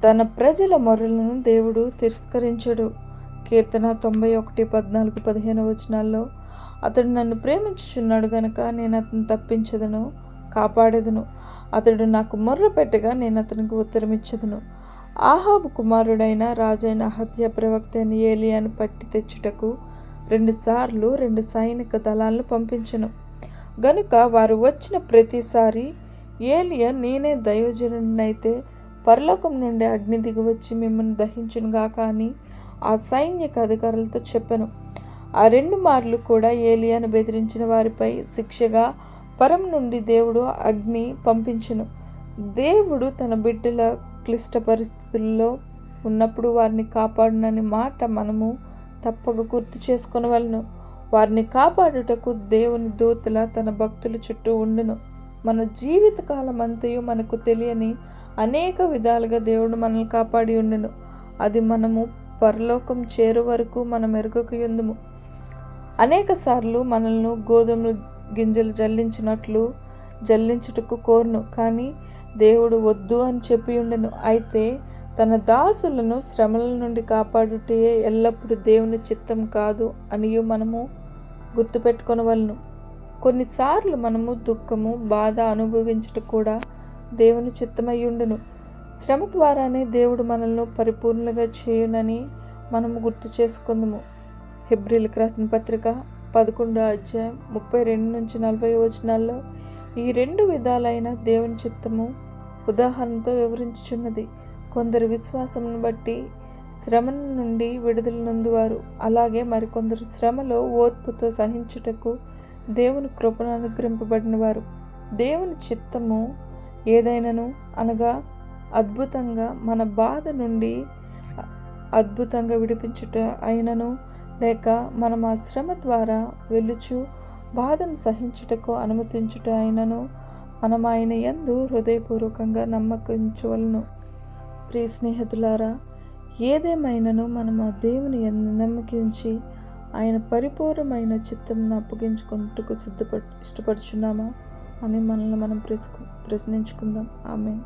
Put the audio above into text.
తన ప్రజల మొరలను దేవుడు తిరస్కరించడు. కీర్తన 91:14-15 అతడు నన్ను ప్రేమించుచున్నాడు గనుక నేను అతను తప్పించదను, కాపాడేదను. అతడు నాకు మొర్ర పెట్టగా నేను అతనికి ఉత్తరమిచ్చదను. ఆహాబు కుమారుడైన రాజైన అహజ్యా ప్రవక్త అయిన ఏలియాను పట్టి తెచ్చుటకు 2 సార్లు 2 సైనిక దళాలను పంపించెను. గనుక వారు వచ్చిన ప్రతిసారి ఏలియా, నేనే దైవజనుడినైతే పరలోకం నుండి అగ్ని దిగివచ్చి మిమ్మల్ని దహించునుగాక అని ఆ సైనిక అధికారులతో చెప్పెను. ఆ 2 మార్లు కూడా ఏలియాను బెదిరించిన వారిపై శిక్షగా పరం నుండి దేవుడు అగ్ని పంపించెను. దేవుడు తన బిడ్డల క్లిష్ట పరిస్థితుల్లో ఉన్నప్పుడు వారిని కాపాడునని మాట మనము తప్పక గుర్తు చేసుకొనవలెను. వారిని కాపాడుటకు దేవుని దూతల తన భక్తుల చుట్టూ ఉండును. మన జీవిత కాలం అంతయు మనకు తెలియని అనేక విధాలుగా దేవుడు మనల్ని కాపాడి ఉండును. అది మనము పరలోకం చేరు వరకు మనం ఎరుగకయుందుము. అనేక సార్లు మనల్ని గోధుమ గింజలు జల్లించుటకు కోరును, కానీ దేవుడు వద్దు అని చెప్పి ఉండెను. అయితే తన దాసులను శ్రమల నుండి కాపాడుటే ఎల్లప్పుడూ దేవుని చిత్తం కాదు అనియు మనము గుర్తుపెట్టుకొనవలను. కొన్నిసార్లు మనము దుఃఖము, బాధ అనుభవించుట కూడా దేవుని చిత్తమై ఉండును. శ్రమ ద్వారానే దేవుడు మనల్ని పరిపూర్ణంగా చేయునని మనము గుర్తు చేసుకుందాము. హెబ్రీలకు రాసిన పత్రిక 11:32-40 ఈ 2 విధాలైన దేవుని చిత్తము ఉదాహరణతో వివరించుచున్నది. కొందరు విశ్వాసమును బట్టి శ్రమల నుండి విడుదల నొందువారు, అలాగే మరికొందరు శ్రమలో ఓర్పుతో సహించుటకు దేవుని కృపను అనుగ్రహింపబడిన వారు. దేవుని చిత్తము ఏదైనను అనగా అద్భుతంగా మన బాధ నుండి అద్భుతంగా విడిపించుట అయినను, లేక మనం ఆ శ్రమ ద్వారా వెలుచు బాధను సహించుటకు అనుమతించుట అయినను మనం ఆయన యందు హృదయపూర్వకంగా నమ్మకించవలను. ప్రియ స్నేహితులారా, ఏదేమైనను మనం ఆ దేవుని యందు నమ్మకించి ఆయన పరిపూర్ణమైన చిత్తమును అప్పగించుకుంటకు ఇష్టపడుచున్నామా అని మనల్ని మనం ప్రశ్నించుకుందాం. ఆమేన్.